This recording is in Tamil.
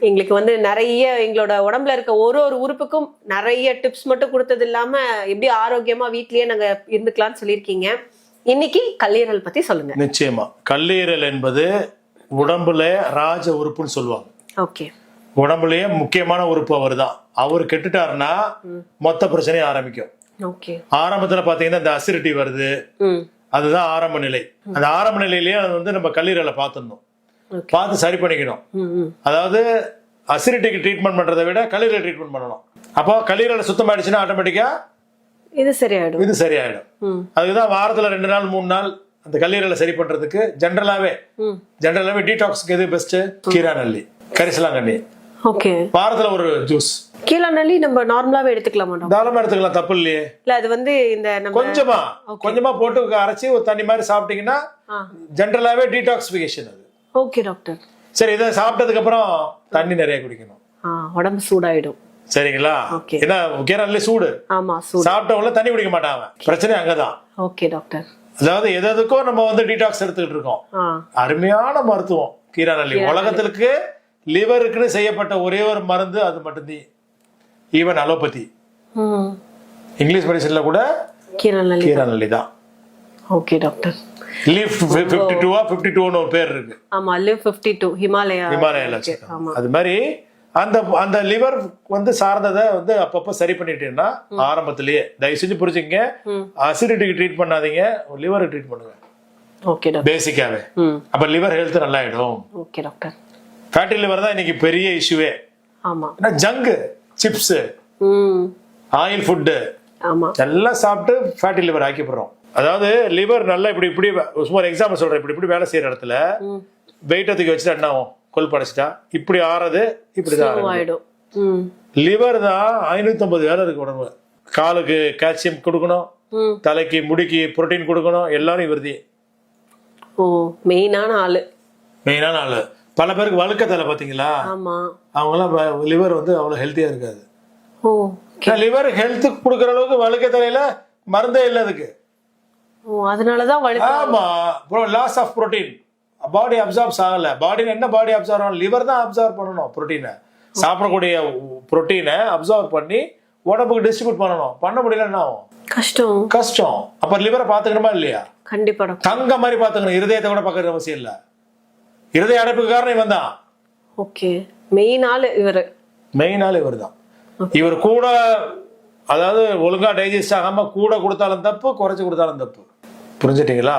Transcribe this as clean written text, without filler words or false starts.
எங்களுக்கு வந்து நிறைய எங்களோட உடம்புல இருக்க ஒரு ஒரு உறுப்புக்கும் நிறைய டிப்ஸ் மட்டும் கொடுத்தது இல்லாம எப்படி ஆரோக்கியமா வீட்லயே நாங்க இருந்துக்கலாம்னு சொல்லியிருக்கீங்க. இன்னைக்கு கல்லீரல் பத்தி சொல்லுங்க. நிச்சயமா. கல்லீரல் என்பது உடம்புல ராஜ உறுப்புன்னு சொல்லுவாங்க. ஓகே. உடம்புலயே முக்கியமான உறுப்பு அவர் தான். அவர் கெட்டுட்டாருன்னா மொத்த பிரச்சனையும் ஆரம்பிக்கும். ஓகே. ஆரம்பத்துல பாத்தீங்கன்னா இந்த அசிடிட்டி வருது, அதுதான் ஆரம்ப நிலை. அந்த ஆரம்ப நிலையிலேயே அது வந்து நம்ம கல்லீரலை பார்த்துடணும், பார்த்து சரி பண்ணிக்கணும். அதாவது அசிடிட்டிக்கு ட்ரீட்மெண்ட் பண்றதை விட கல்லீரலை ட்ரீட்மெண்ட் பண்ணணும். அப்போ கல்லீரலை சுத்தமாயிடுச்சுன்னா ஆட்டோமேட்டிக்கா இது சரியாயிடும். அதுக்குதான் வாரத்துல 2 நாள் 3 நாள் அந்த கல்லீரலை சரி பண்றதுக்கு ஜென்ரலாவே டீடாக்ஸ்க்கு எது பெஸ்ட்? கீராநெல்லி, கரிசலாங்கண்ணி. ஓகே. வாரத்துல ஒரு ஜூஸ். கீராநெல்லி நம்ம நார்மலாவே எடுத்துக்கலாமா? தாராளமா எடுத்துக்கலாம், தப்பு இல்லையே. இல்ல அது வந்து இந்த கொஞ்சமா போட்டு அரைச்சி ஒரு தண்ணி மாதிரி சாப்பிட்டீங்கன்னா ஜென்ரலாவே டீடாக்சிபிகேஷன் அது. Okay doctor. சரி, இதை சாப்பிட்டதுக்கு அப்புறம் தண்ணி நிறைய குடிக்கணும், உடம்பு சூடாயிடும். சரிங்களா? ஏன்னா கீராநெல்லி சூடு. ஆமா, சூடு. சாப்பிட்டவங்கள தண்ணி குடிக்க மாட்டாங்க, பிரச்சனை அங்கதான். Okay doctor. அதாவது எதுக்கும் நம்ம வந்து டீடாக்ஸ் எடுத்துக்கிட்டு இருக்கோம். அருமையான மருத்துவம் கீராநெல்லி. உலகத்திற்கு லிவருக்குன்னு செய்யப்பட்ட ஒரே ஒரு மருந்து அது மட்டும்தான். ஈவன் அலோபதி, இங்கிலீஷ் மெடிசன்ல கூட கீராநெல்லி தான். Okay doctor. லிவ் 52 ஒரு பேர் இருக்கு. ஆமா, லிவ் 52 ஹிமாலயால. அது மாதிரி அந்த லிவர் வந்து சார்ந்ததை வந்து அப்பப்ப சரி பண்ணிட்டீங்கன்னா ஆரம்பத்திலேயே தயவு செஞ்சு புரிஞ்சுங்க. அசிடிட்டிக்கு ட்ரீட் பண்ணாதீங்க, லிவருக்கு ட்ரீட் பண்ணுங்க. Okay doctor. பேசிக்காவே அப்ப லிவர் ஹெல்த் நல்லா ஆயிடும். Okay doctor. ஃபேட்டி லிவர் தான் இன்னைக்கு பெரிய இஷ்யூவே. ஆமா. ஜங்க், சிப்ஸ், ஆயில் ஃபுட்டு எல்லாம் சாப்பிட்டு ஃபேட்டி லிவர் ஆக்கி போடுறோம். அதாவது லிவர் நல்லா இப்படி சும்மா எக்ஸாம்பிள் சொல்றேன், இப்படி வேலை செய்யற இடத்துல வெயிட் தூக்கி வச்சுட்டு என்ன ஆகும்? கொழுப்பு அடைச்சிட்டா இப்படி ஆறது, இப்படிதான் ஆயிடும். லிவர் தான் 550 வேலை இருக்கு உடம்புல. காலுக்கு கால்சியம் கொடுக்கணும், தலைக்கு முடிக்கு புரோட்டீன் கொடுக்கணும், எல்லாரும் இவர்தி. மெயினான ஆளு. பல பேருக்கு வழுக்க தலை பாத்தீங்களா? அவங்க எல்லாம் லிவர் வந்து அவ்வளவு ஹெல்த்தியா இருக்காது. லிவர் ஹெல்த் கொடுக்கற அளவுக்கு வழுக்க தலையில மருந்தே இல்ல அதுக்கு. அதனாலதான் ஆமா, loss of protein. Body absorb ஆகல. பாடி என்ன பாடி அப்சார்ப் ஆகணும்? லிவர் தான் அப்சார்ப் பண்ணணும் புரோட்டீனை. சாப்பிடக்கூடிய புரோட்டீனை அப்சார்ப் பண்ணி உடம்புக்கு டிஸ்ட்ரிபியூட் பண்ணணும். பண்ண முடியல என்ன ஆகும்? கஷ்டம். அப்ப லிவரை பாத்துக்கணுமா இல்லையா? கண்டிப்பா. தங்க மாதிரி பாத்துக்கணும். இருதயத்தை கூட பாக்குற அவசியம் இல்ல. இருதய அடைப்புக்கு காரணம் இவன் தான். ஓகே. மெயின் ஆள் இவர் தான். இவர் கூட, அதாவது ஒழுங்கா டைஜஸ்ட் ஆகாம கூட கொடுத்தாலும் தப்பு, குறைச்சு கொடுத்தாலும் தப்பு. புரிஞ்சுட்டீங்களா?